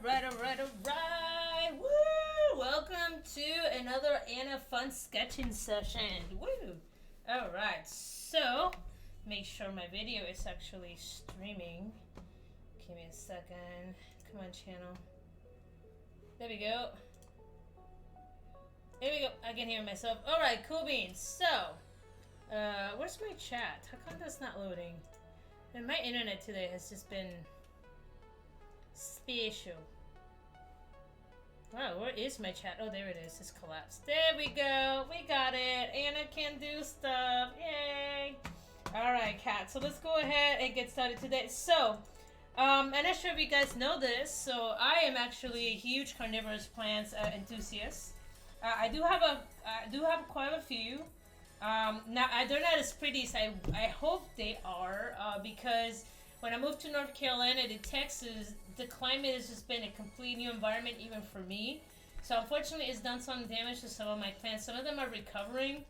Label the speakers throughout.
Speaker 1: Alright. Woo! Welcome to another Anna Fun sketching session. Woo! Alright, so make sure my video is actually streaming. Give me a second. Come on, channel. There we go. There we go. I can hear myself. Alright, cool beans. So, where's my chat? How come that's not loading? And my internet today has just been special. Wow, where is my chat? Oh, there it is. It's collapsed. There we go. We got it. Anna can do stuff. Yay. Alright, cat. So let's go ahead and get started today. So, I'm not sure if you guys know this. So, I am actually a huge carnivorous plants enthusiast. I do have quite a few. Now, they're not as pretty as I hope they are, because when I moved to North Carolina to Texas, the climate has just been a complete new environment even for me. So unfortunately, it's done some damage to some of my plants. Some of them are recovering,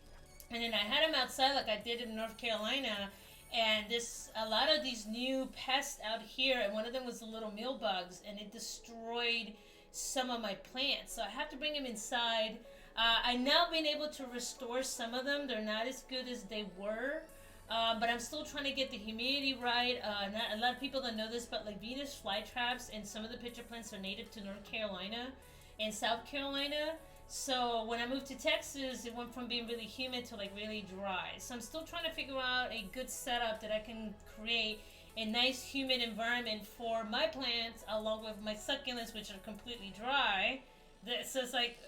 Speaker 1: and then I had them outside like I did in North Carolina, and there's a lot of these new pests out here, and one of them was the little mealbugs, and it destroyed some of my plants. So I have to bring them inside. I've now been able to restore some of them. They're not as good as they were. But I'm still trying to get the humidity right. Not a lot of people don't know this, but like Venus flytraps and some of the pitcher plants are native to North Carolina and South Carolina. So when I moved to Texas, it went from being really humid to like really dry. So I'm still trying to figure out a good setup that I can create a nice humid environment for my plants, along with my succulents, which are completely dry. So it's like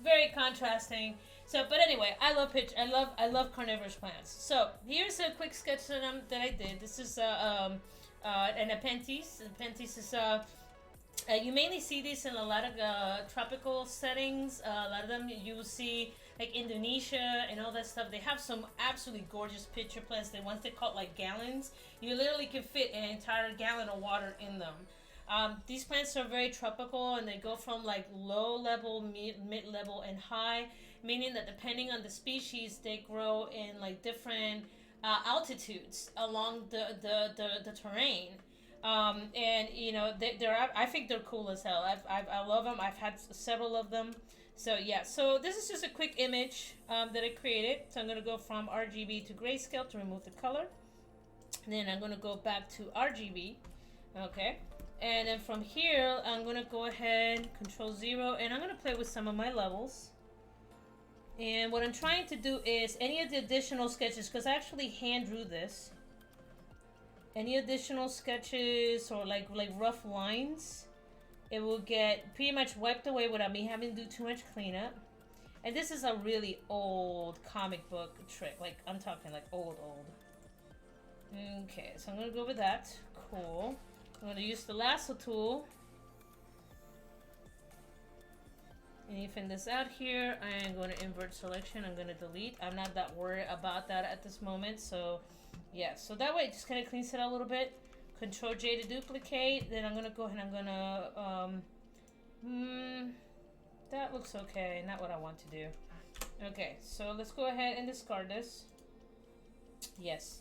Speaker 1: very contrasting. So, but anyway, I love carnivorous plants. So here's a quick sketch that I did. This is a Nepenthes. Nepenthes is you mainly see these in a lot of tropical settings. A lot of them you will see like Indonesia and all that stuff. They have some absolutely gorgeous pitcher plants. The ones they call like gallons. You literally can fit an entire gallon of water in them. These plants are very tropical, and they go from like low level, mid level, and high, meaning that depending on the species, they grow in like different altitudes along the terrain. And you know, I think they're cool as hell. I love them. I've had several of them. So yeah, so this is just a quick image that I created. So I'm gonna go from RGB to grayscale to remove the color. And then I'm gonna go back to RGB. Okay. And then from here, I'm going to go ahead, Control 0, and I'm going to play with some of my levels. And what I'm trying to do is any of the additional sketches, because I actually hand drew this. Any additional sketches or like rough lines, it will get pretty much wiped away without me having to do too much cleanup. And this is a really old comic book trick. Like, I'm talking like old. Okay, so I'm going to go with that. Cool. I'm going to use the lasso tool. And even this out here, I am going to invert selection. I'm going to delete. I'm not that worried about that at this moment. So, yeah. So that way, it just kind of cleans it out a little bit. Control J to duplicate. Then I'm going to go ahead and I'm going to... that looks okay. Not what I want to do. Okay. So let's go ahead and discard this. Yes.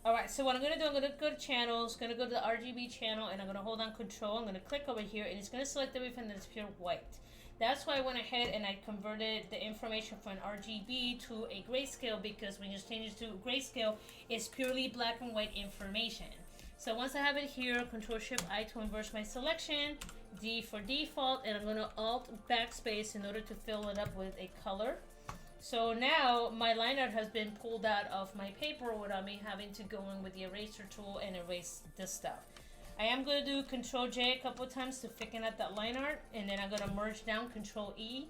Speaker 1: Alright, so what I'm going to do, I'm going to go to channels, going to go to the RGB channel, and I'm going to hold on control. I'm going to click over here, and it's going to select everything that's pure white. That's why I went ahead and I converted the information from RGB to a grayscale, because when you change it to grayscale, it's purely black and white information. So once I have it here, Control-Shift-I to inverse my selection, D for default, and I'm going to Alt-Backspace in order to fill it up with a color. So now my line art has been pulled out of my paper without me having to go in with the eraser tool and erase this stuff. I am going to do Control J a couple of times to thicken out that line art, and then I'm going to merge down Control E,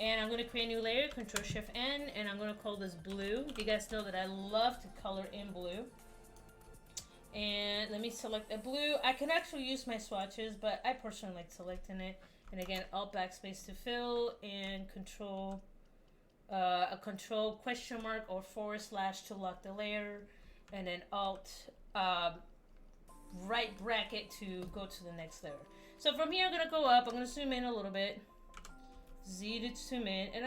Speaker 1: and I'm going to create a new layer, Control Shift N, and I'm going to call this blue. You guys know that I love to color in blue. And let me select a blue. I can actually use my swatches, but I personally like selecting it. And again, Alt Backspace to fill, and Control a control question mark or / to lock the layer, and then Alt right bracket to go to the next layer. So from here I'm gonna go up. I'm gonna zoom in a little bit, Z to zoom in, and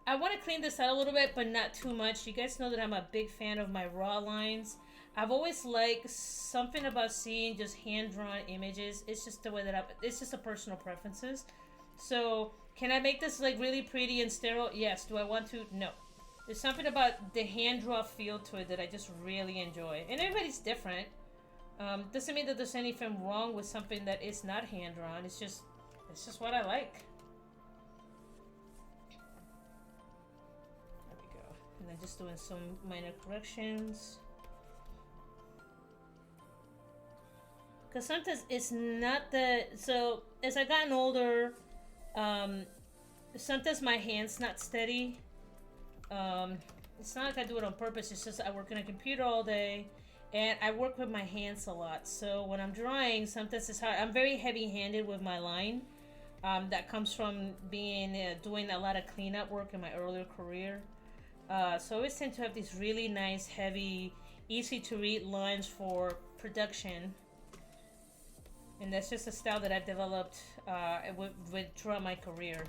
Speaker 1: I want to clean this out a little bit, but not too much. You guys know that I'm a big fan of my raw lines. I've always liked something about seeing just hand drawn images. It's just the way that it's just a personal preferences. So can I make this like really pretty and sterile? Yes. Do I want to? No. There's something about the hand draw feel to it that I just really enjoy. And everybody's different. Doesn't mean that there's anything wrong with something that is not hand drawn. It's just what I like. There we go. And then just doing some minor corrections. Because sometimes it's not the... So, as I gotten older, sometimes my hand's not steady. It's not like I do it on purpose. It's just I work on a computer all day. And I work with my hands a lot. So, when I'm drawing, sometimes it's hard. I'm very heavy-handed with my line. That comes from doing a lot of cleanup work in my earlier career. So, I always tend to have these really nice, heavy, easy-to-read lines for production. And that's just a style that I've developed throughout my career.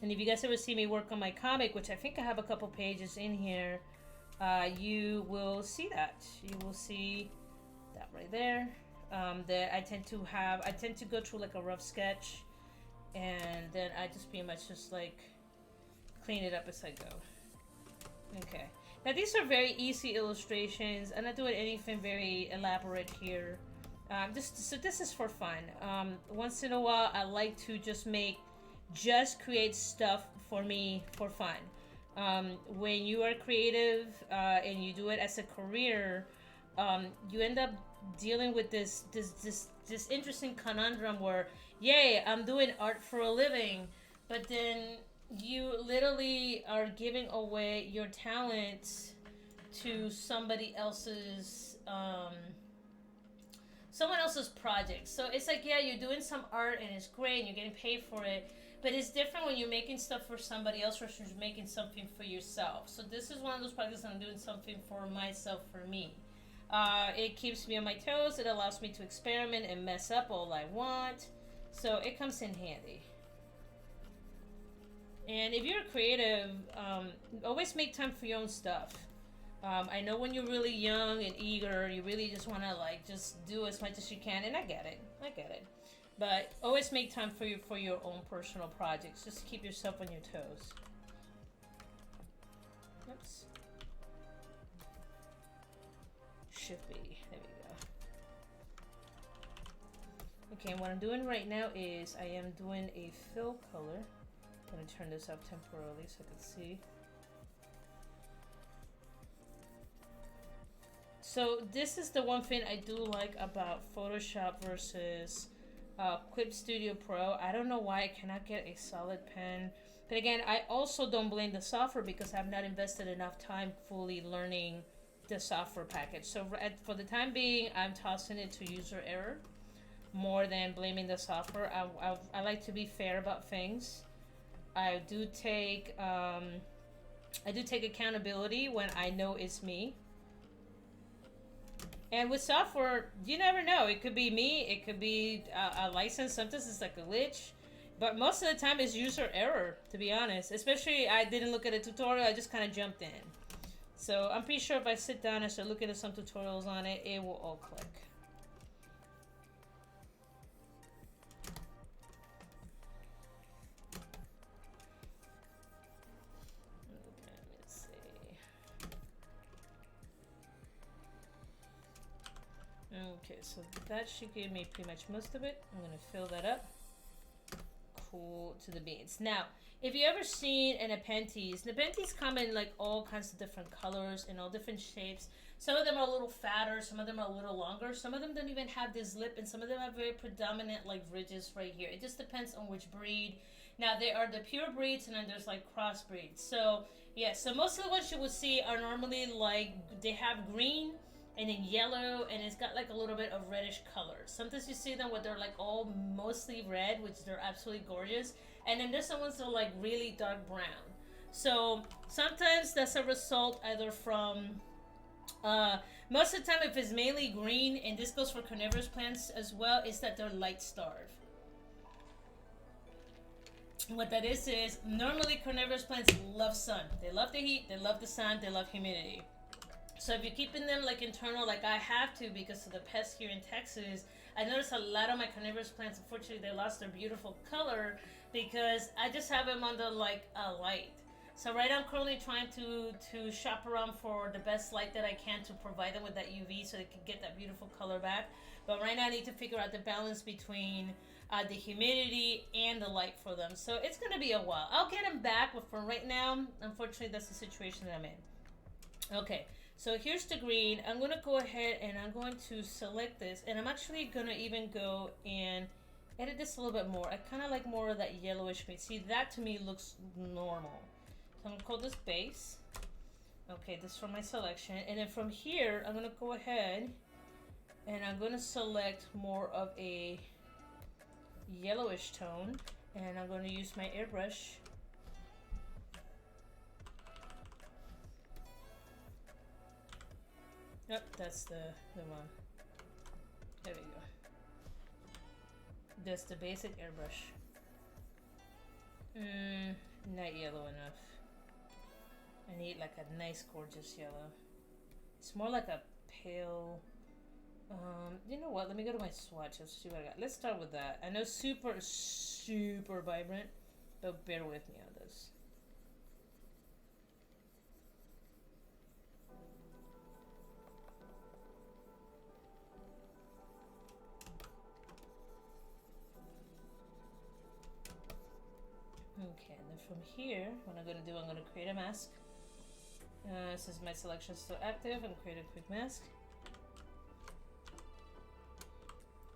Speaker 1: And if you guys ever see me work on my comic, which I think I have a couple pages in here, you will see that. You will see that right there. That I tend to go through like a rough sketch, and then I just pretty much just like clean it up as I go. Okay. Now these are very easy illustrations. I'm not doing anything very elaborate here. So this is for fun. Once in a while, I like to just create stuff for me for fun. When you are creative and you do it as a career, you end up dealing with this interesting conundrum where, yay, I'm doing art for a living, but then you literally are giving away your talent to somebody else's project. So it's like, yeah, you're doing some art and it's great and you're getting paid for it, but it's different when you're making stuff for somebody else versus making something for yourself. So this is one of those projects I'm doing something for myself, for me. It keeps me on my toes. It allows me to experiment and mess up all I want. So it comes in handy. And if you're creative, always make time for your own stuff. I know when you're really young and eager, you really just want to like just do as much as you can, and I get it. But always make time for your own personal projects, just to keep yourself on your toes. Oops. Should be. There we go. Okay, what I'm doing right now is I am doing a fill color. I'm going to turn this up temporarily so I can see. So this is the one thing I do like about Photoshop versus Quip Studio Pro. I don't know why I cannot get a solid pen. But again, I also don't blame the software because I've not invested enough time fully learning the software package. So for the time being, I'm tossing it to user error more than blaming the software. I like to be fair about things. I do take accountability when I know it's me. And with software, you never know. It could be me. It could be a license. Sometimes it's like a glitch. But most of the time it's user error, to be honest. Especially I didn't look at a tutorial. I just kind of jumped in. So I'm pretty sure if I sit down and start looking at some tutorials on it, it will all click. Okay, so that should give me pretty much most of it. I'm going to fill that up. Cool to the beans. Now, if you ever seen a Nepenthes come in like all kinds of different colors and all different shapes. Some of them are a little fatter, some of them are a little longer, some of them don't even have this lip, and some of them have very predominant like ridges right here. It just depends on which breed. Now, there are the pure breeds and then there's like crossbreeds. So, yeah, so most of the ones you would see are normally like, they have green and then yellow, and it's got like a little bit of reddish color. Sometimes you see them where they're like all mostly red, which they're absolutely gorgeous. And then there's some ones that are like really dark brown. So sometimes that's a result either from, most of the time if it's mainly green, and this goes for carnivorous plants as well, is that they're light starved. What that is normally carnivorous plants love sun. They love the heat, they love the sun, they love humidity. So if you're keeping them like internal, like I have to because of the pests here in Texas, I noticed a lot of my carnivorous plants, unfortunately, they lost their beautiful color because I just have them under like a light. So right now I'm currently trying to shop around for the best light that I can to provide them with that UV so they can get that beautiful color back. But right now I need to figure out the balance between the humidity and the light for them. So it's gonna be a while. I'll get them back, but for right now, unfortunately, that's the situation that I'm in. Okay, so here's the green. I'm gonna go ahead and I'm going to select this, and I'm actually gonna even go and edit this a little bit more. I kind of like more of that yellowish green. See, that to me looks normal. So I'm gonna call this base. Okay, this is for my selection, and then from here, I'm gonna go ahead and I'm gonna select more of a yellowish tone, and I'm going to use my airbrush. Yep, that's the one. There we go. That's the basic airbrush. Not yellow enough. I need like a nice gorgeous yellow. It's more like a pale. You know what? Let me go to my swatch. Let's see what I got. Let's start with that. I know super vibrant, but bear with me on this. Okay, and then from here, what I'm going to do, I'm going to create a mask. Since my selection is still active, and create a quick mask.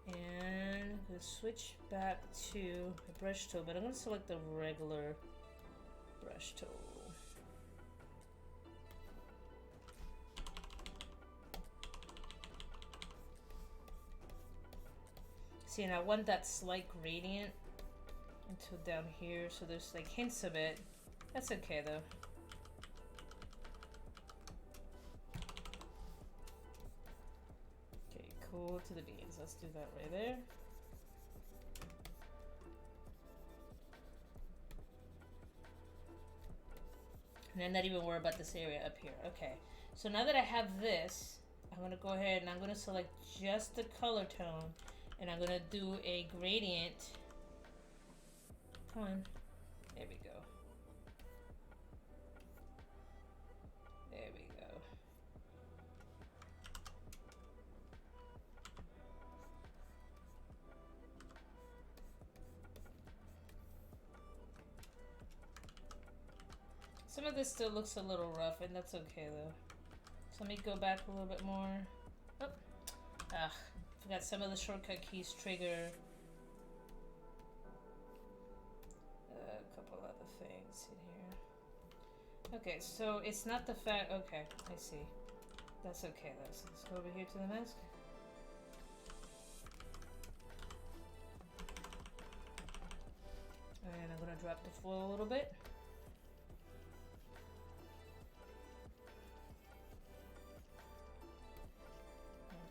Speaker 1: And I'm going to switch back to my brush tool, but I'm going to select the regular brush tool. See, and I want that slight gradient until down here, so there's like hints of it. That's okay though. Okay, cool to the beans. Let's do that right there. And I'm not even worried about this area up here. Okay, so now that I have this, I'm gonna go ahead and I'm gonna select just the color tone, and I'm gonna do a gradient. Come on. There we go. There we go. Some of this still looks a little rough, and that's okay though. So let me go back a little bit more. Oh. Forgot some of the shortcut keys trigger a couple other things in here. Okay, so it's not the fact. Okay, I see. That's okay though. So let's go over here to the mask. And I'm gonna drop the flow a little bit.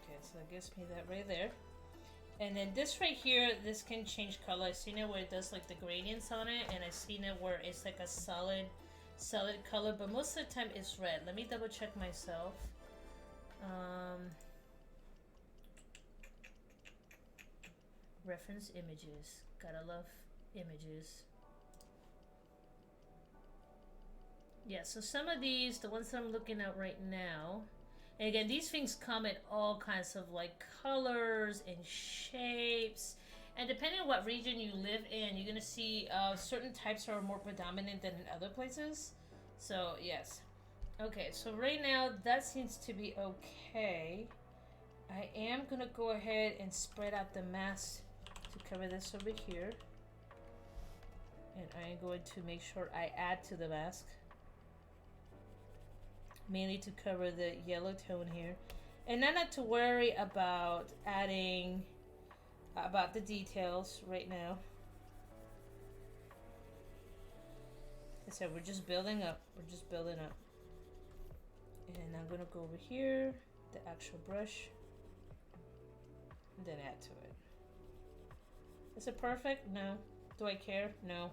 Speaker 1: Okay, so that gives me that right there. And then this right here, this can change color. I've seen it where it does like the gradients on it, and I've seen it where it's like a solid color, but most of the time it's red. Let me double check myself. Reference images. Gotta love images. Yeah, so some of these, the ones that I'm looking at right now, and again, these things come in all kinds of like colors and shapes. And depending on what region you live in, you're going to see certain types are more predominant than in other places. So, yes. Okay, so right now, that seems to be okay. I am going to go ahead and spread out the mask to cover this over here. And I am going to make sure I add to the mask. Mainly to cover the yellow tone here. And not to worry about adding about the details right now. Like I said, we're just building up. We're just building up. And I'm gonna go over here, the actual brush, and then add to it. Is it perfect? No. Do I care? No.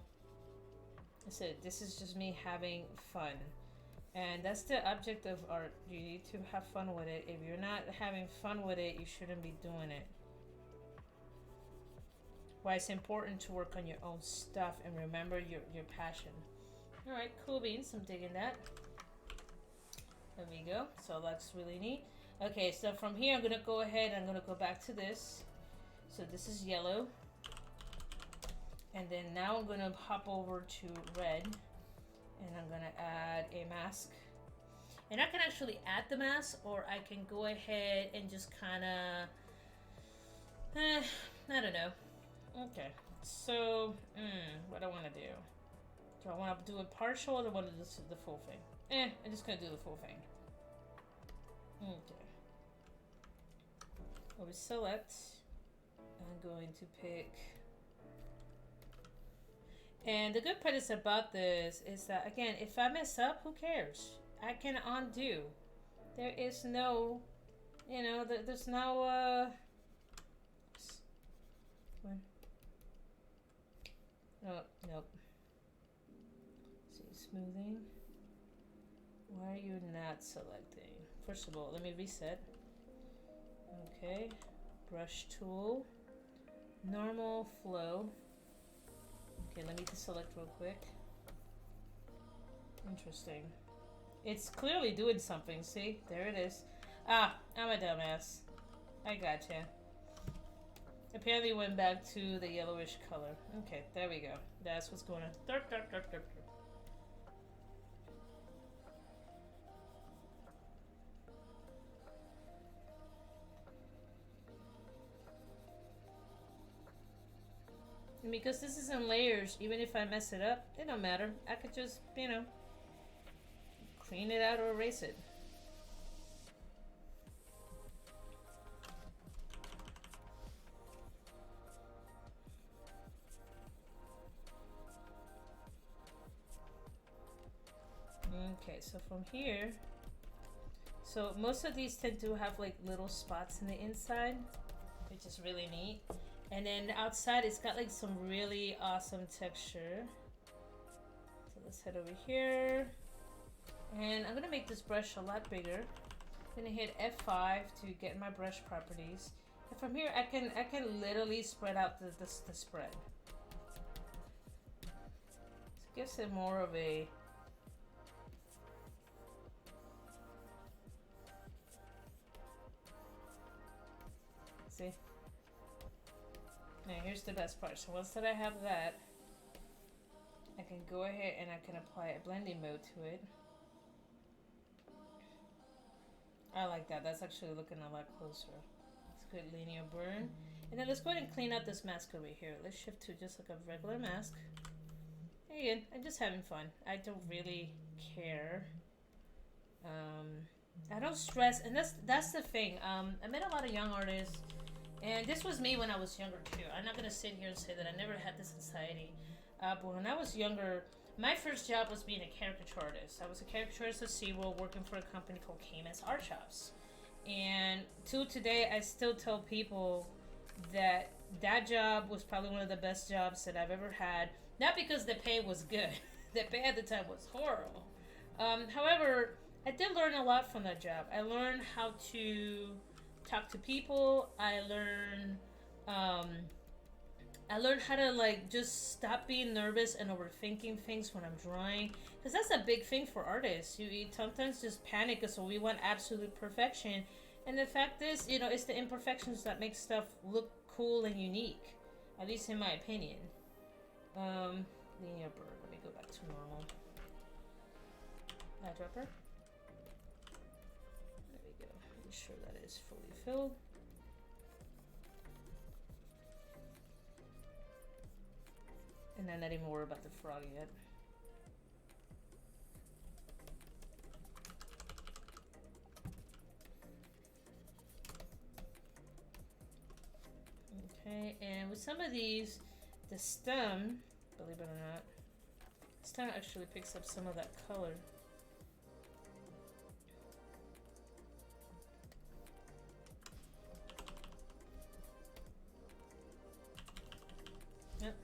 Speaker 1: I said, this is just me having fun. And that's the object of art. You need to have fun with it. If you're not having fun with it, you shouldn't be doing it. Why it's important to work on your own stuff and remember your passion. Alright, cool beans. I'm digging that. There we go. So that's really neat. Okay, so from here I'm going to go ahead and I'm going to go back to this. So this is yellow. And then now I'm going to hop over to red. And I'm going to add a mask. And I can actually add the mask, or I can go ahead and just kind of... I don't know. Okay. So, what do I want to do? Do I want to do a partial, or do I want to do the full thing? I'm just going to do the full thing. Okay. I'll select. I'm going to pick... And the good part is about this is that, again, if I mess up, who cares? I can undo. There is no, you know, there's no, oh, nope. See, smoothing. Why are you not selecting? First of all, let me reset. Okay. Brush tool. Normal flow. Okay, let me deselect real quick. Interesting. It's clearly doing something, see? There it is. Ah, I'm a dumbass. I gotcha. Apparently went back to the yellowish color. Okay, there we go. That's what's going on. Derp, derp, derp, derp, derp. And because this is in layers, even if I mess it up, it don't matter. I could just, you know, clean it out or erase it. Okay, so from here, so most of these tend to have like little spots in the inside, which is really neat. And then outside, it's got like some really awesome texture. So let's head over here. And I'm gonna make this brush a lot bigger. I'm gonna hit F5 to get my brush properties. And from here, I can literally spread out the spread. So it gives it more of a... See? Now here's the best part. So once that I have that, I can go ahead and I can apply a blending mode to it. I like that. That's actually looking a lot closer. It's good linear burn. And then let's go ahead and clean out this mask over here. Let's shift to just like a regular mask. Again, I'm just having fun. I don't really care. I don't stress, and that's the thing. I met a lot of young artists, and this was me when I was younger too. I'm not gonna sit here and say that I never had this anxiety, but when I was younger, my first job was being a caricature artist. I was a caricature artist at SeaWorld working for a company called Khayos Art Shops. And to today, I still tell people that that job was probably one of the best jobs that I've ever had. Not because the pay was good. The pay at the time was horrible. However, I did learn a lot from that job. I learned how to talk to people. I learned how to like just stop being nervous and overthinking things when I'm drawing, because that's a big thing for artists. You sometimes just panic because we want absolute perfection, and the fact is, you know, it's the imperfections that make stuff look cool and unique, at least in my opinion. Linear bird. Let me go back to normal. Eyedropper. There we go. Ensure that it is fully filled. And I'm not even worried about the frog yet. Okay, and with some of these, the stem, believe it or not, the stem actually picks up some of that color. Yep.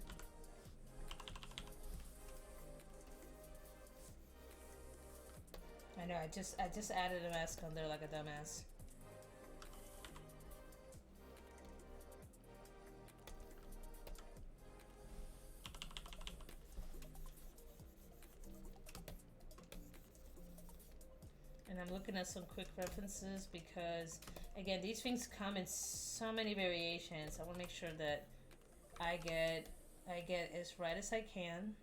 Speaker 1: Yeah, I just added a mask on there like a dumbass. And I'm looking at some quick references because, again, these things come in so many variations. I want to make sure that I get as right as I can.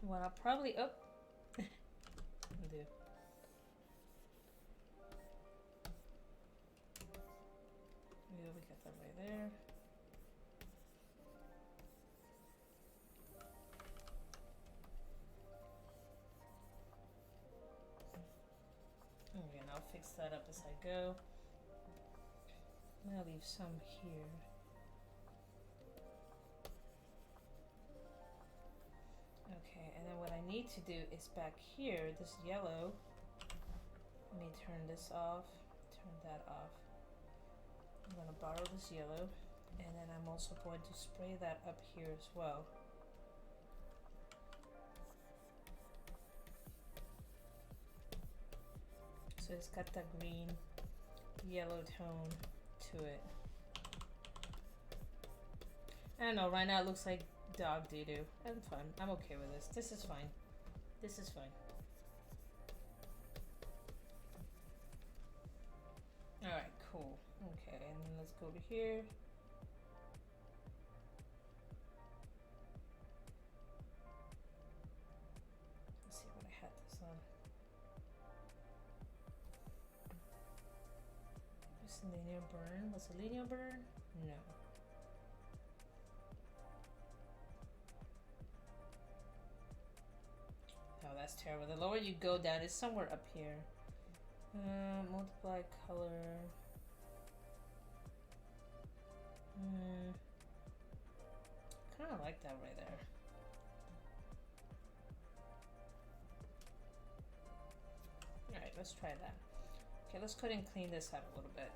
Speaker 1: What I'll probably do. Yeah, we got that right there. Again, I'll fix that up as I go. I'm gonna leave some here. Okay, and then what I need to do is back here, this yellow. Let me turn this off, turn that off. I'm gonna borrow this yellow, and then I'm also going to spray that up here as well. So it's got that green yellow tone to it. I don't know, right now it looks like dog doo-doo. I'm fine. I'm okay with this. This is fine. This is fine. Alright, cool. Okay, and then let's go over here. Let's see what I had this on. Just a linear burn. Was it linear burn? No. Oh, that's terrible. The lower you go down, it's somewhere up here. Multiply color. Kind of like that right there. Alright, let's try that. Okay, let's go ahead and clean this up a little bit.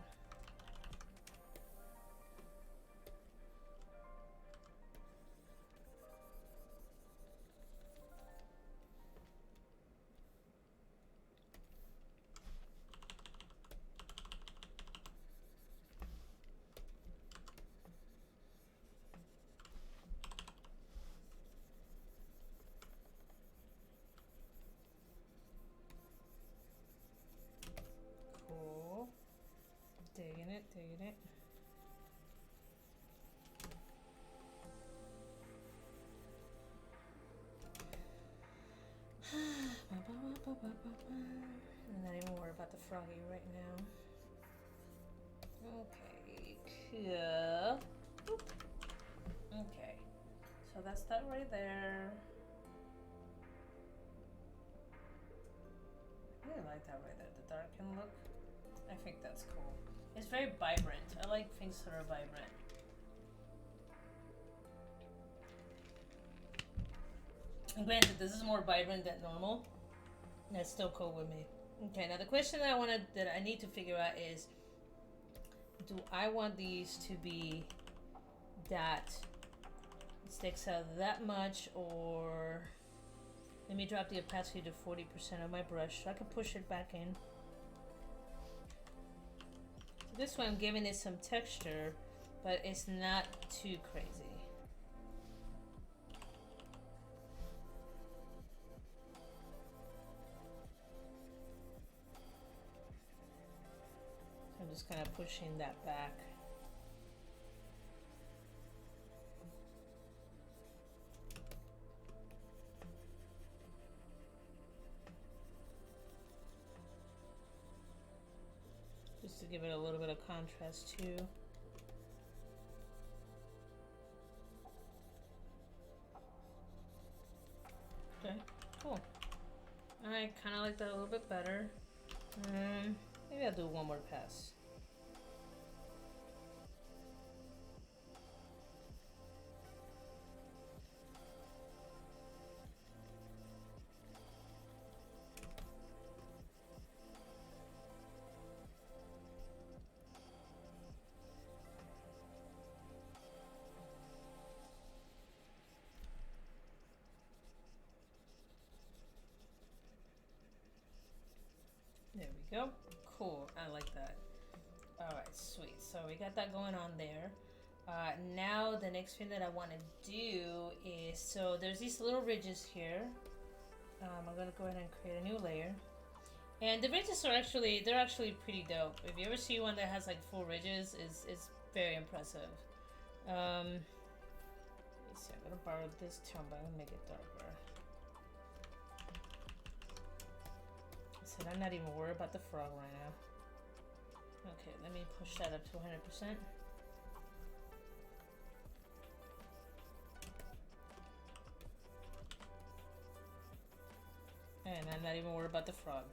Speaker 1: Cool. Digging it, digging it. I'm not even worried about the froggy right now. Okay, cool. Oop. Okay, so that's that right there. I really like that right there, the darkened look. I think that's cool. It's very vibrant. I like things that are vibrant. And granted, this is more vibrant than normal. That's still cool with me. Okay, now the question that I need to figure out is, do I want these to be that it sticks out that much, or let me drop the opacity to 40% of my brush so I can push it back in. So this way I'm giving it some texture, but it's not too crazy. I'm just kind of pushing that back. Just to give it a little bit of contrast too. Okay, cool. I kind of like that a little bit better. Maybe I'll do one more pass. There we go. Cool. I like that. Alright, sweet. So we got that going on there. Now the next thing that I want to do is, so there's these little ridges here. I'm going to go ahead and create a new layer. And the ridges are actually, they're actually pretty dope. If you ever see one that has like full ridges, it's very impressive. Let's see, I'm going to borrow this tone, but I'm going to make it darker. I said I'm not even worried about the frog right now. Okay, let me push that up to 100%. And I'm not even worried about the frog.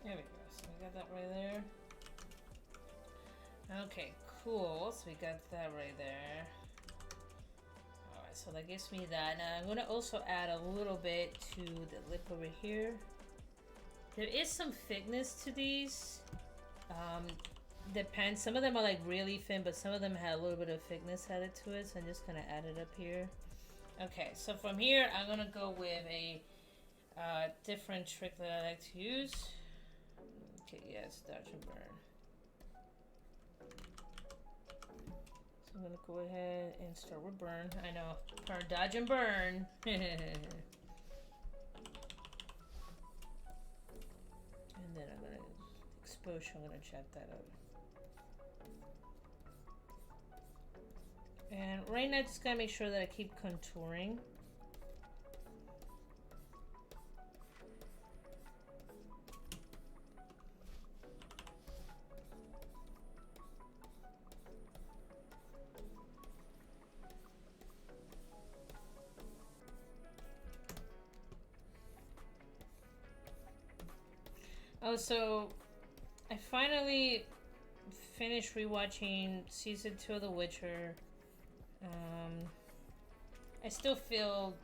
Speaker 1: There we go. So we got that right there. Okay, cool. So we got that right there. Alright, so that gives me that. Now I'm going to also add a little bit to the lip over here. There is some thickness to these. Depends. Some of them are like really thin, but some of them have a little bit of thickness added to it. So I'm just going to add it up here. Okay, so from here, I'm going to go with a different trick that I like to use. Okay, yes, dodge and burn. So I'm gonna go ahead and start with burn. I know, burn, dodge and burn. And then I'm gonna exposure. I'm gonna check that out. And right now, just gotta make sure that I keep contouring. Oh, so I finally finished rewatching season 2 of The Witcher. I still feel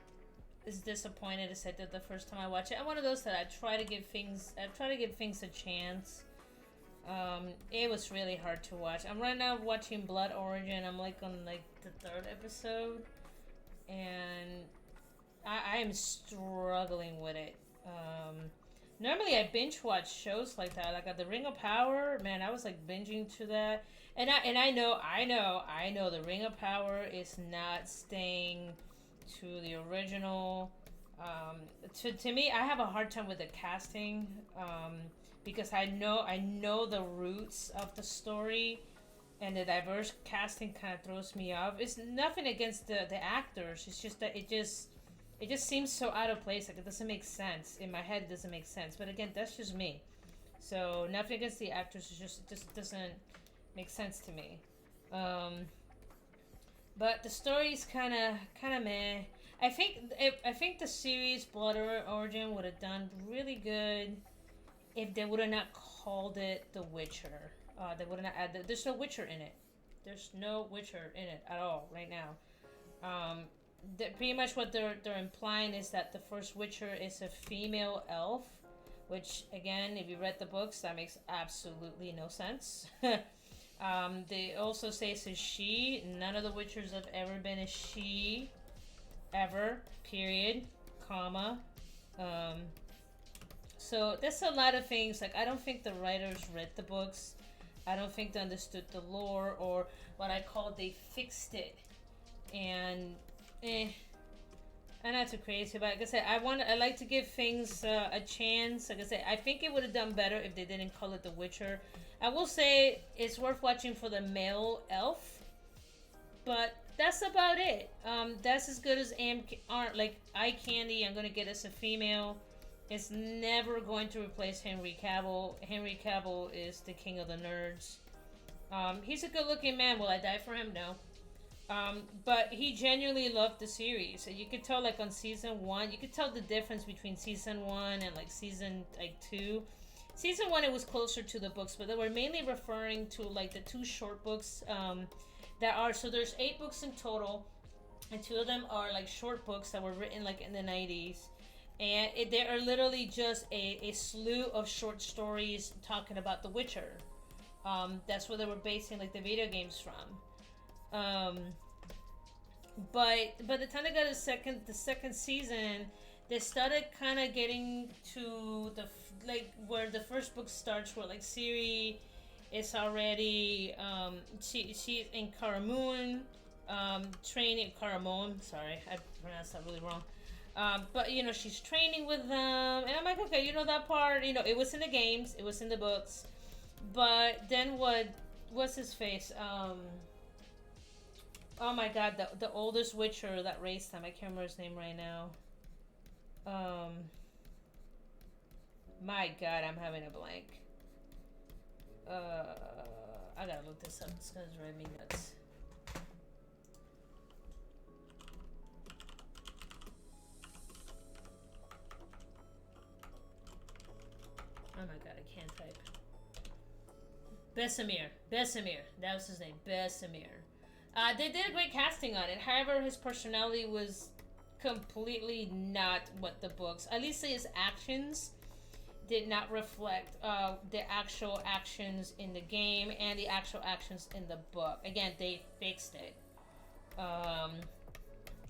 Speaker 1: as disappointed as I did the first time I watched it. I'm one of those that I try to give things a chance. It was really hard to watch. I'm right now watching Blood Origin. I'm like on like the 3rd episode, and I am struggling with it. Normally I binge watch shows like that, like The Ring of Power. Man, I was like binging to that, and I know The Ring of Power is not staying to the original. To me, I have a hard time with the casting, because I know the roots of the story, and the diverse casting kind of throws me off. It's nothing against the actors. It's just that it just seems so out of place. Like, it doesn't make sense. In my head, it doesn't make sense. But again, that's just me. So nothing against the actors. It just doesn't make sense to me. But the story's kind of meh. I think the series Blood Origin would have done really good if they would have not called it The Witcher. They would have not added. There's no Witcher in it. There's no Witcher in it at all right now. Pretty much what they're implying is that the first Witcher is a female elf, which, again, if you read the books, that makes absolutely no sense. They also say it's a she. None of the Witchers have ever been a she, ever, period, comma. So there's a lot of things. Like, I don't think the writers read the books. I don't think they understood the lore, or what I call they fixed it. And I'm not too crazy, but like I said, I like to give things a chance. Like I said, I think it would have done better if they didn't call it The Witcher. I will say it's worth watching for the male elf, but that's about it. That's as good as aren't like eye candy. I'm gonna get as a female. It's never going to replace Henry Cavill. Henry Cavill is the king of the nerds. He's a good-looking man. Will I die for him? No. But he genuinely loved the series. You could tell, like on season one, you could tell the difference between season one and like season like two. Season one, it was closer to the books, but they were mainly referring to like the two short books that are. So there's 8 books in total, and 2 of them are like short books that were written like in the 90s. And they are literally just a slew of short stories talking about The Witcher. That's where they were basing like the video games from. But by the time they got the second season, they started kind of getting to the like where the first book starts, where like Ciri is already she's in Karamoon, training Karamon. Sorry, I pronounced that really wrong. But you know, she's training with them, and I'm like, okay, you know that part. You know, it was in the games, it was in the books, but then what's his face? Oh my god, the oldest Witcher that raised them. I can't remember his name right now. My god, I'm having a blank. I gotta look this up. It's gonna drive me nuts. Oh my god, I can't type. Besemir. That was his name. Besemir. They did a great casting on it. However, his personality was completely not what the books, at least his actions, did not reflect the actual actions in the game and the actual actions in the book. Again, they fixed it.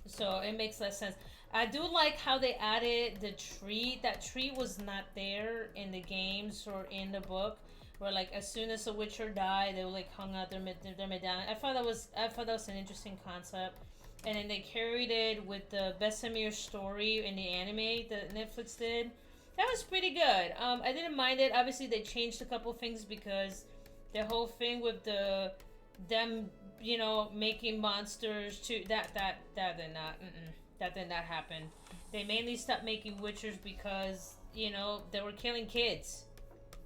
Speaker 1: So it makes less sense. I do like how they added the tree. That tree was not there in the games or in the book. Where like as soon as a Witcher died, they like hung out their medallion. I thought that was an interesting concept, and then they carried it with the Besemir story in the anime that Netflix did. That was pretty good. I didn't mind it. Obviously, they changed a couple things because the whole thing with them, you know, making monsters too. That did not. That did not happen. They mainly stopped making Witchers because, you know, they were killing kids.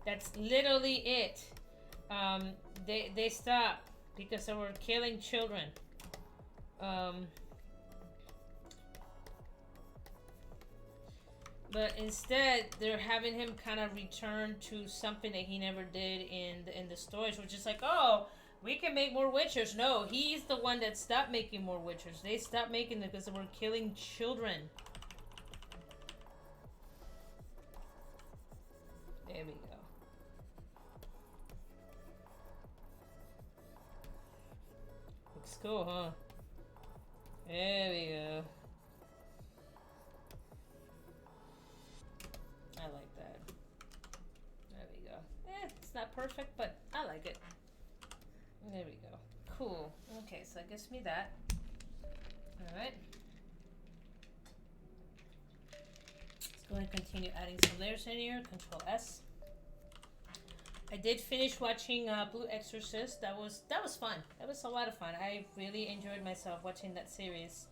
Speaker 1: That's literally it. They stopped because they were killing children. But instead, they're having him kind of return to something that he never did in the stories, which is like, oh, we can make more Witchers. No, he's the one that stopped making more Witchers. They stopped making them because they were killing children. There we go. Looks cool, huh? There we go. I like that. There we go. It's not perfect, but I like it. There we go. Cool. Okay, so that gives me that. Alright. Let's go ahead and continue adding some layers in here. Control S. I did finish watching Blue Exorcist. That was fun. That was a lot of fun. I really enjoyed myself watching that series.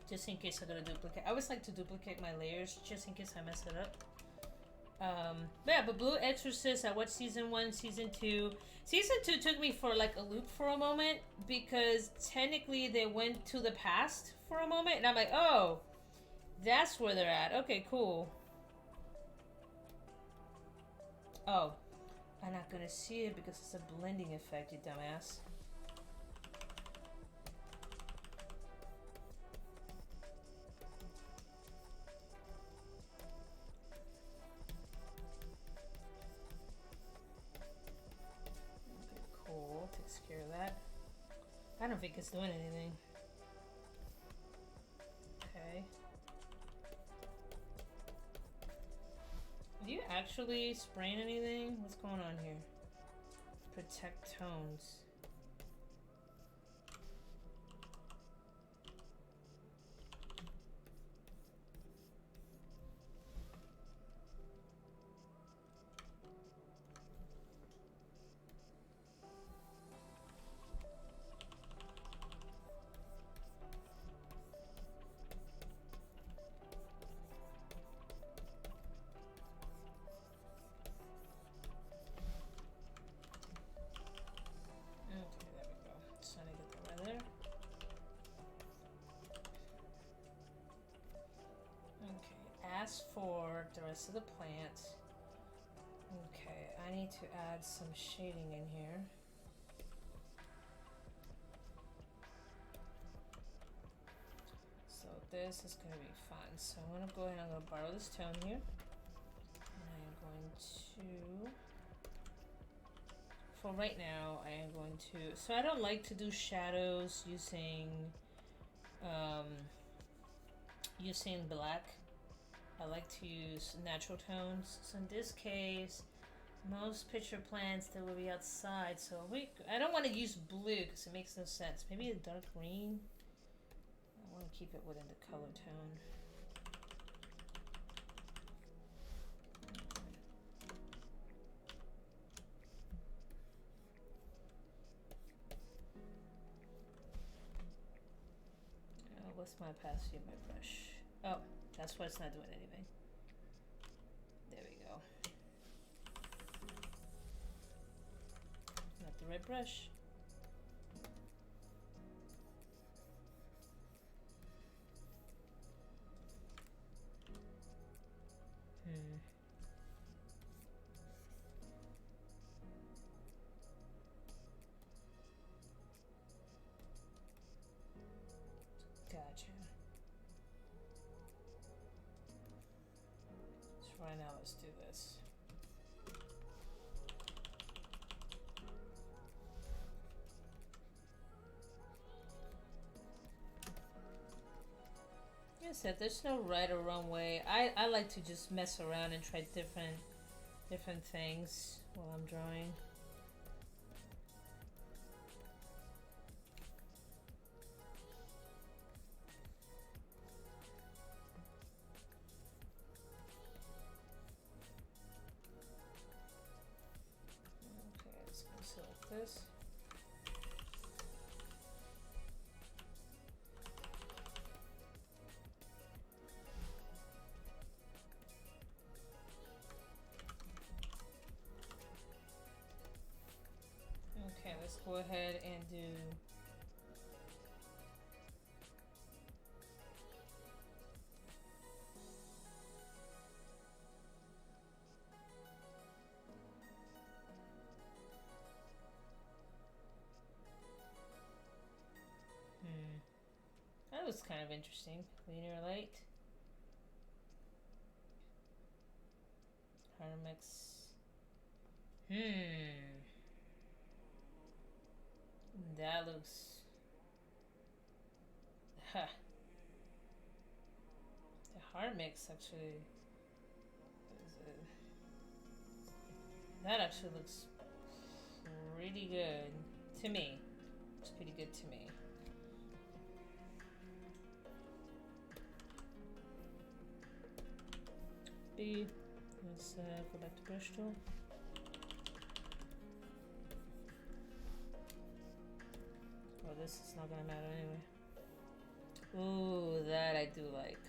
Speaker 1: Just in case I'm gonna duplicate. I always like to duplicate my layers just in case I mess it up. But Blue Exorcist, I watched season 1, season 2. Season 2 took me for like a loop for a moment because technically they went to the past for a moment, and I'm like, oh, that's where they're at. Okay, cool. Oh, I'm not gonna see it because it's a blending effect, you dumbass. Okay, cool. Takes care of that. I don't think it's doing anything. Okay. Are you actually spraying anything? What's going on here? Protect tones. dark the rest of the plant. Okay, I need to add some shading in here. So this is going to be fun. So I'm going to go ahead and I'm going to borrow this tone here. And I am going to, for right now, I am going to, so I don't like to do shadows using black. I like to use natural tones. So in this case, most picture plants that will be outside. So I don't want to use blue because it makes no sense. Maybe a dark green. I want to keep it within the color tone. What's my opacity of my brush? Oh, that's why it's not doing anything. There we go. Not the right brush. Gotcha. So right now, let's do this. Like I said, there's no right or wrong way. I like to just mess around and try different things while I'm drawing. Okay, let's go select this. Okay, let's go ahead and do that was kind of interesting. Linear light. Harmix. That looks... Ha. The hard mix actually... That actually looks pretty good to me. It's pretty good to me. B. Let's go back to brush tool. Oh, this is not gonna matter anyway. Ooh, that I do like.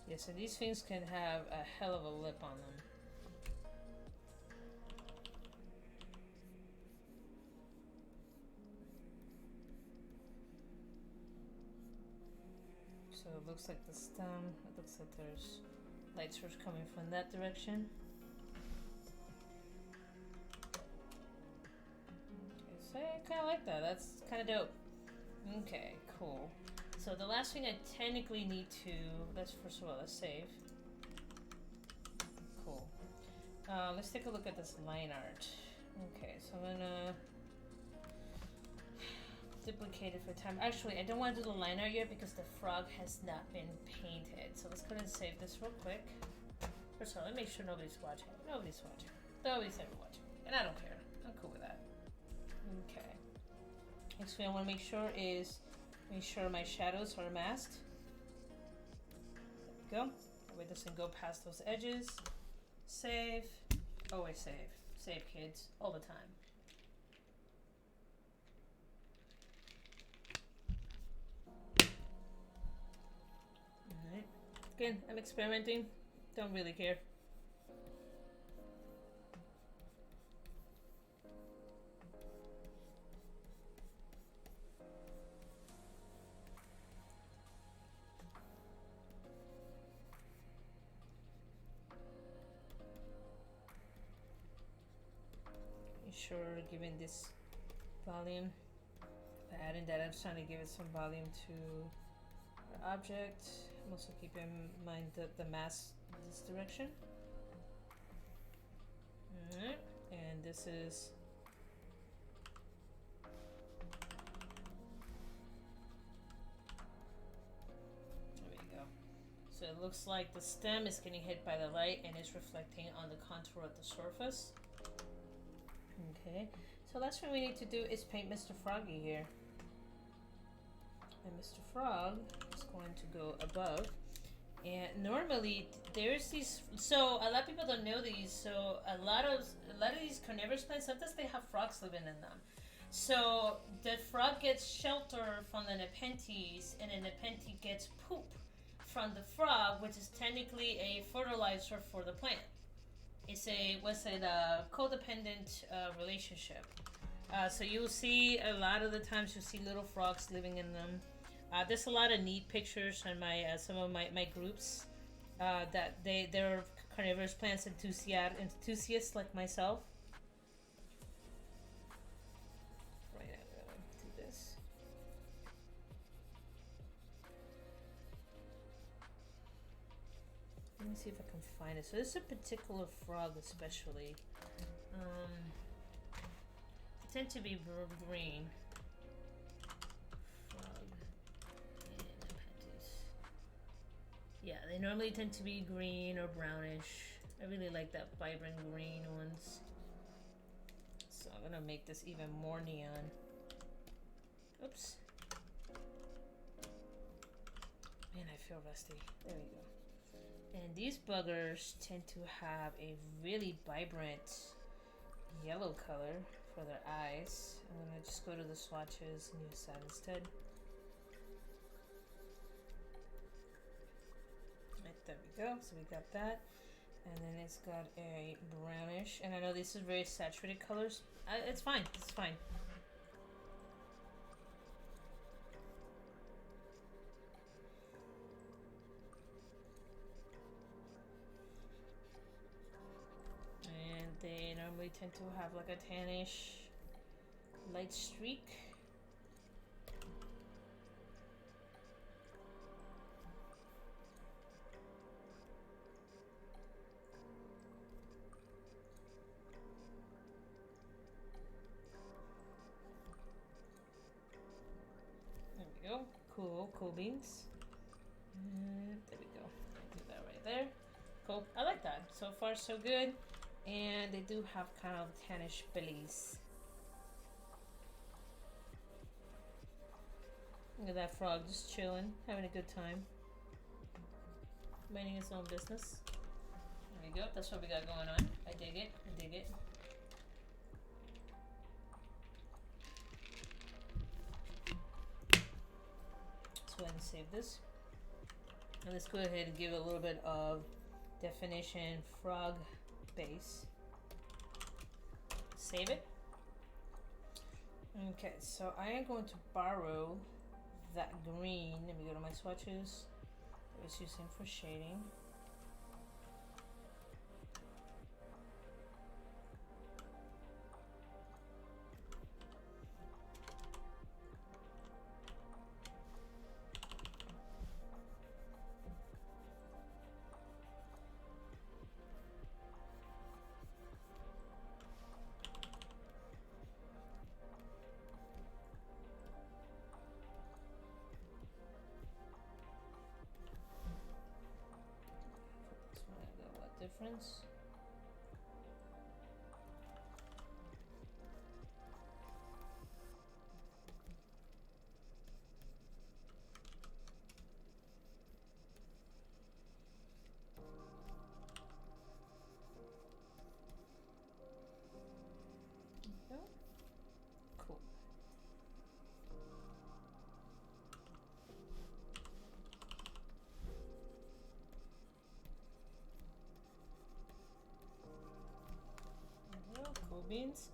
Speaker 1: Yeah, so these things can have a hell of a lip on them. So it looks like the stem, it looks like there's light source coming from that direction. Okay, so I kind of like that, that's kind of dope. Okay, cool. So the last thing I technically need to, first of all, let's save. Cool. Let's take a look at this line art. Okay, so I'm gonna duplicate it for time. Actually, I don't want to do the line art yet because the frog has not been painted. So let's go ahead and save this real quick. First of all, let me make sure nobody's watching. Nobody's watching. Nobody's ever watching. And I don't care. I'm cool with that. Okay. Next thing I want to make sure is make sure my shadows are masked. There we go. That way it doesn't go past those edges. Save. Always save. Save, kids. All the time. Again, I'm experimenting. Don't really care. Sure, giving this volume, adding that, I'm trying to give it some volume to our object. I'm also keeping in mind the mass this direction. Alright, and this is there we go. So it looks like the stem is getting hit by the light and it's reflecting on the contour of the surface. Okay, so last thing we need to do is paint Mr. Froggy here. And Mr. Frog is going to go above. And normally there's these, so a lot of people don't know these, so a lot of these carnivorous plants, sometimes they have frogs living in them. So the frog gets shelter from the Nepenthes, and the Nepenthes gets poop from the frog, which is technically a fertilizer for the plant. It's a codependent relationship. So you'll see a lot of the times you'll see little frogs living in them. There's a lot of neat pictures on my some of my groups that they're carnivorous plants enthusiasts like myself. Right, I'm gonna do this. Let me see if I can find it. So this is a particular frog, especially. They tend to be green. Yeah, they normally tend to be green or brownish. I really like that vibrant green ones. So I'm gonna make this even more neon. Oops. Man, I feel rusty. There we go. And these buggers tend to have a really vibrant yellow color for their eyes. I'm gonna just go to the swatches and use that instead. There we go, so we got that, and then it's got a brownish, and I know this is very saturated colors. It's fine, it's fine. And they normally tend to have like a tannish light streak. Cool beans. And there we go. Do that right there. Cool. I like that. So far, so good. And they do have kind of tannish bellies. Look at that frog just chilling, having a good time. Minding his own business. There we go. That's what we got going on. I dig it. I dig it. Go ahead and save this. And let's go ahead and give it a little bit of definition frog base. Save it. Okay, so I am going to borrow that green. Let me go to my swatches I was using for shading. Difference. Okay. Cool. scenes.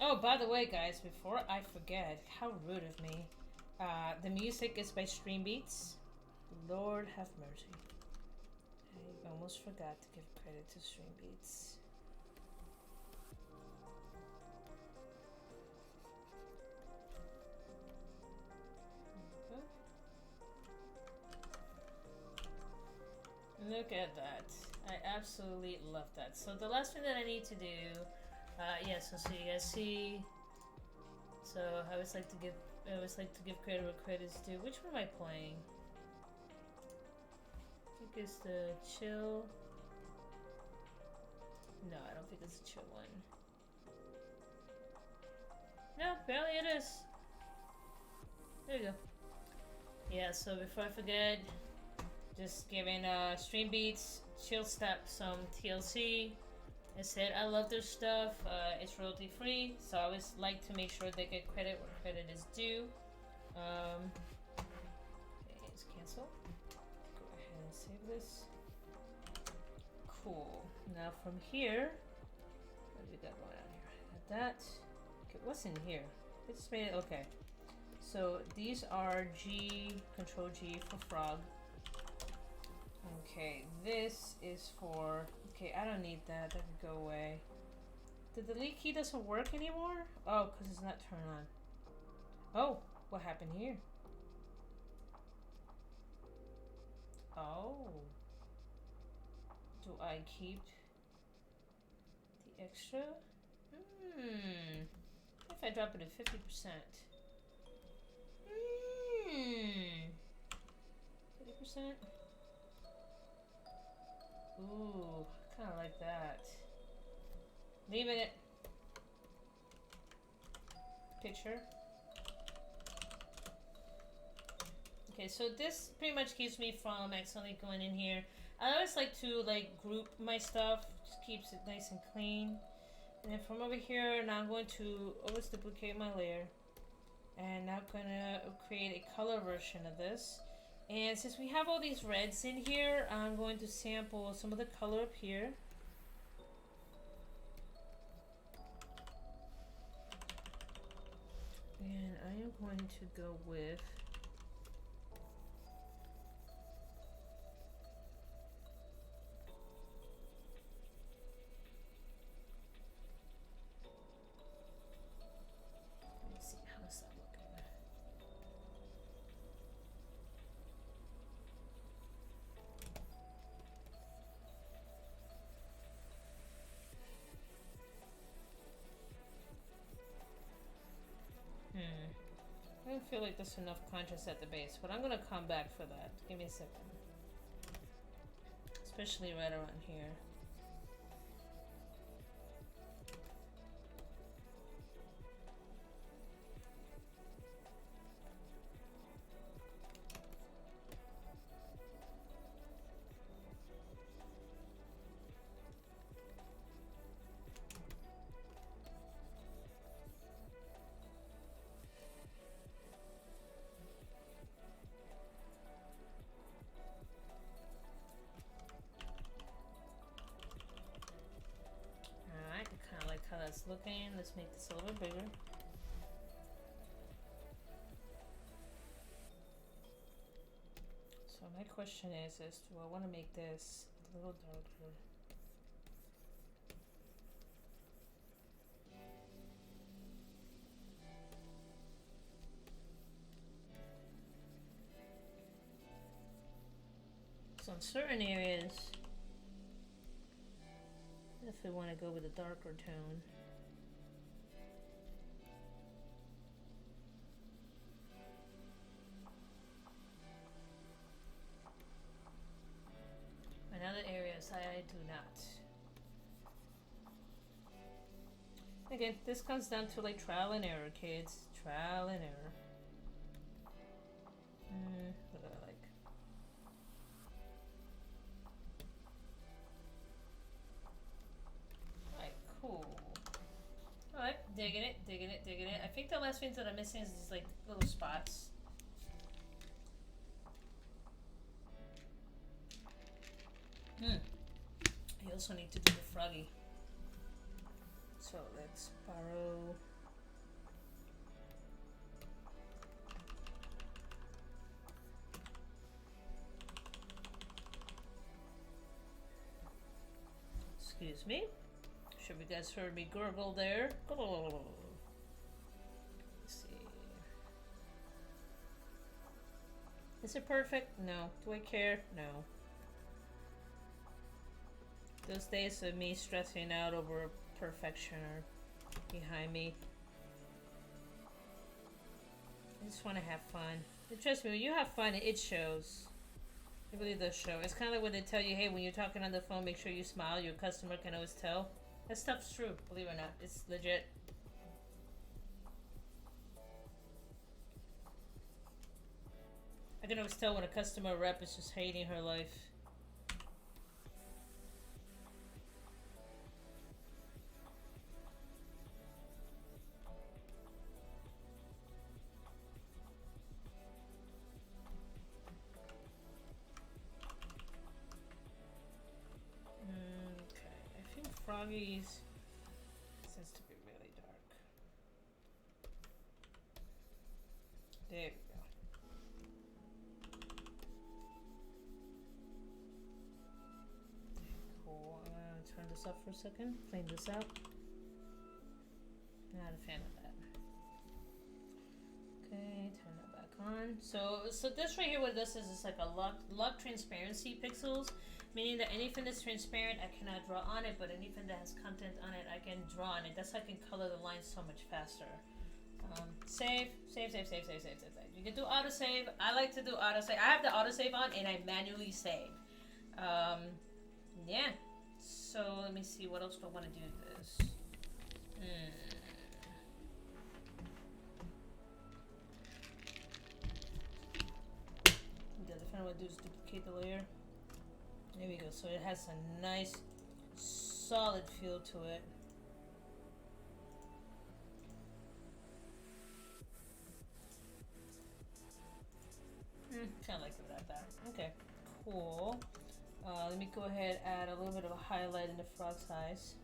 Speaker 1: Oh, by the way, guys, before I forget, how rude of me. The music is by Stream Beats. Lord have mercy. I almost forgot to give credit to Stream Beats. Look at that. I absolutely love that. So the last thing that I need to do, so you guys see. So I always like to give credit where credit's due. Which one am I playing? I think it's the chill. No, I don't think it's the chill one. No, apparently it is. There you go. Yeah, so before I forget, just giving Stream Beats, Chill Step some TLC. I said I love their stuff. It's royalty free, so I always like to make sure they get credit where credit is due. Okay, let's cancel. Go ahead and save this. Cool. Now from here, what do we got going on here? Got that. Okay, what's in here? It just made it okay. So these are Control G for frog. Okay, this is for... Okay, I don't need that. That can go away. The delete key doesn't work anymore? Oh, because it's not turned on. Oh, what happened here? Oh. Do I keep the extra? If I drop it to 50%. 50%? Ooh, kind of like that. Leaving it. Picture. Okay, so this pretty much keeps me from accidentally going in here. I always like to group my stuff. Just keeps it nice and clean. And then from over here, now I'm going to always duplicate my layer. And now I'm gonna create a color version of this. And since we have all these reds in here, I'm going to sample some of the color up here. And I am going to go with... Let's see, how is that looking? I don't feel like there's enough contrast at the base, but I'm gonna come back for that. Give me a second. Especially right around here. How that's looking. Let's make this a little bit bigger. So my question is do I want to make this a little darker? So in certain areas, if we want to go with a darker tone. In other areas, I do not. Again, this comes down to trial and error, kids. Trial and error. What do I like? Cool. Alright, digging it, digging it, digging it. I think the last things that I'm missing is these little spots. I also need to do the froggy. So let's borrow. Excuse me. Sure you guys heard me gurgle there. Let's see. Is it perfect? No. Do I care? No. Those days of me stressing out over perfection are behind me. I just want to have fun. And trust me, when you have fun, it shows. It really does show. It's kind of like when they tell you, hey, when you're talking on the phone, make sure you smile. Your customer can always tell. That stuff's true, believe it or not. It's legit. I can always tell when a customer rep is just hating her life. Okay, I think Froggy's seems to be really dark. There we go. Cool. I'm gonna turn this up for a second. Clean this out. Not a fan of that. Okay, turn that back on. So this right here, what this is like a lock transparency pixels, meaning that anything that's transparent, I cannot draw on it, but anything that has content on it, I can draw on it. That's how I can color the lines so much faster. Save. You can do autosave. I like to do autosave. I have the autosave on and I manually save. Yeah. So let me see, what else do I want to do this? The other thing I want to do is duplicate the layer. There we go. So it has a nice solid feel to it. Kind of like that. Okay, cool. Let me go ahead and add a little bit of a highlight in the frog's eyes.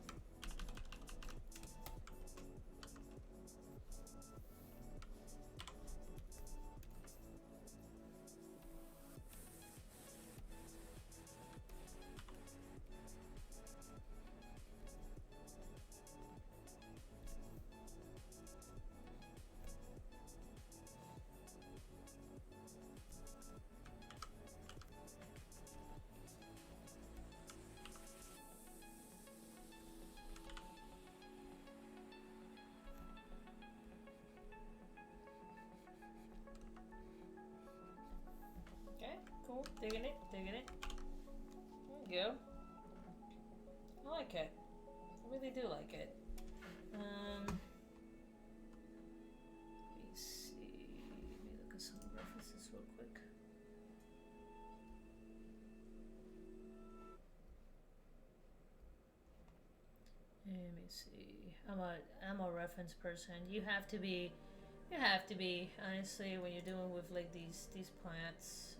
Speaker 1: Cool, digging it. There you go. I like it. I really do like it. Let me see. Let me look at some references real quick. Let me see. I'm a reference person. You have to be. Honestly, when you're doing with like these plants.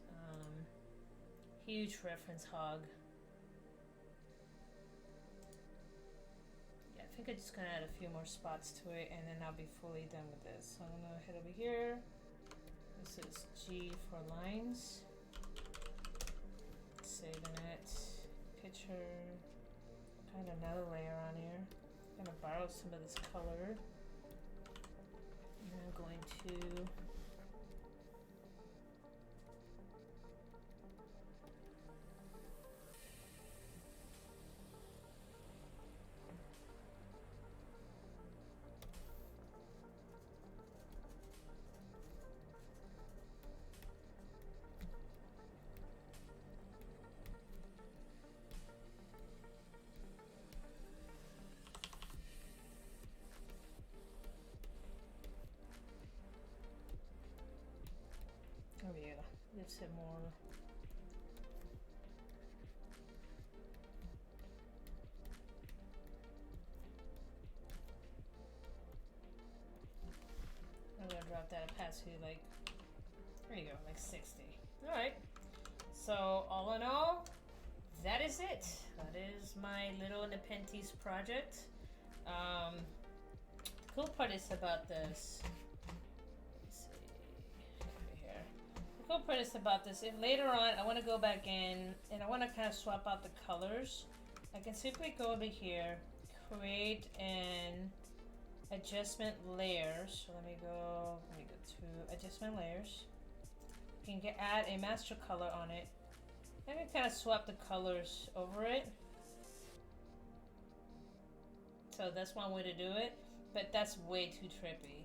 Speaker 1: Huge reference hog. Yeah, I think I'm just gonna add a few more spots to it and then I'll be fully done with this. So I'm gonna head over here. This is G for lines. Saving it. Picture. Kind of another layer on here. I'm gonna borrow some of this color. And I'm going to gives it more. I'm gonna drop that past you like, there you go, like 60. Alright. So all in all, that is it. That is my little Nepenthes project. The cool part is about this. Let's see. Over here. The cool part is about this. If later on I want to go back in and I want to kind of swap out the colors, I can simply go over here, create an adjustment layers. So let me go to adjustment layers. You can add a master color on it. I can kind of swap the colors over it. So that's one way to do it, but that's way too trippy.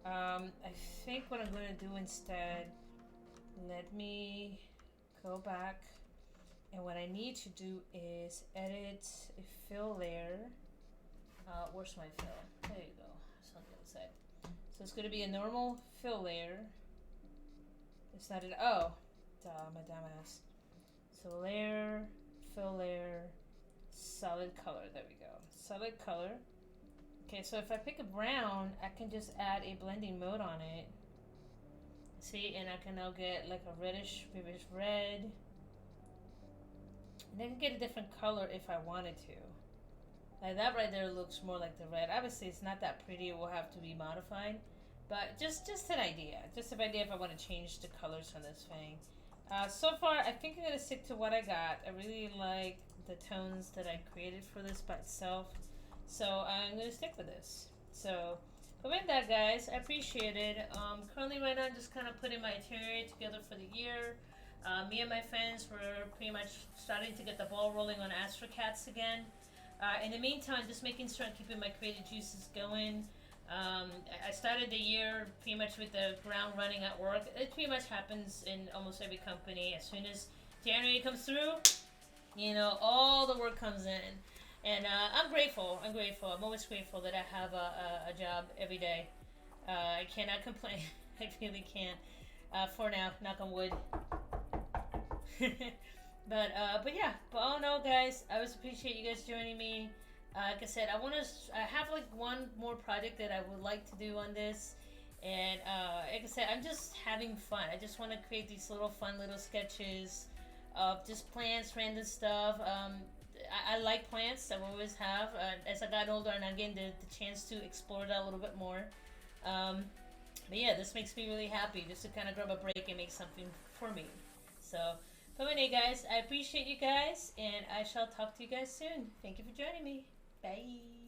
Speaker 1: I think what I'm going to do instead, let me go back, and what I need to do is edit a fill layer. Where's my fill? There you go. It's on the other side. So it's going to be a normal fill layer. It's not an, oh, duh, I'm a dumbass. So layer, fill layer, solid color. There we go. Solid color. Okay, so if I pick a brown, I can just add a blending mode on it. See, and I can now get like a reddish, maybe red. And I can get a different color if I wanted to. Like that right there looks more like the red. Obviously, it's not that pretty. It will have to be modified. But just an idea. Just an idea if I want to change the colors on this thing. So far, I think I'm going to stick to what I got. I really like the tones that I created for this by itself. So I'm going to stick with this. So, but with that, guys, I appreciate it. Currently right now, I'm just kind of putting my itinerary together for the year. Me and my friends were pretty much starting to get the ball rolling on Astrocats again. In the meantime, just making sure I'm keeping my creative juices going. I started the year pretty much with the ground running at work. It pretty much happens in almost every company. As soon as January comes through, you know, all the work comes in. And I'm grateful. I'm always grateful that I have a job every day. I cannot complain. I really can't. For now, knock on wood. But yeah. But all in all, guys, I always appreciate you guys joining me. Like I said, I have like one more project that I would like to do on this. And like I said, I'm just having fun. I just want to create these fun little sketches of just plants, random stuff. I like plants. I always have. As I got older and I gained the chance to explore that a little bit more. But yeah, this makes me really happy just to kind of grab a break and make something for me. So, but anyway, guys, I appreciate you guys, and I shall talk to you guys soon. Thank you for joining me. Bye.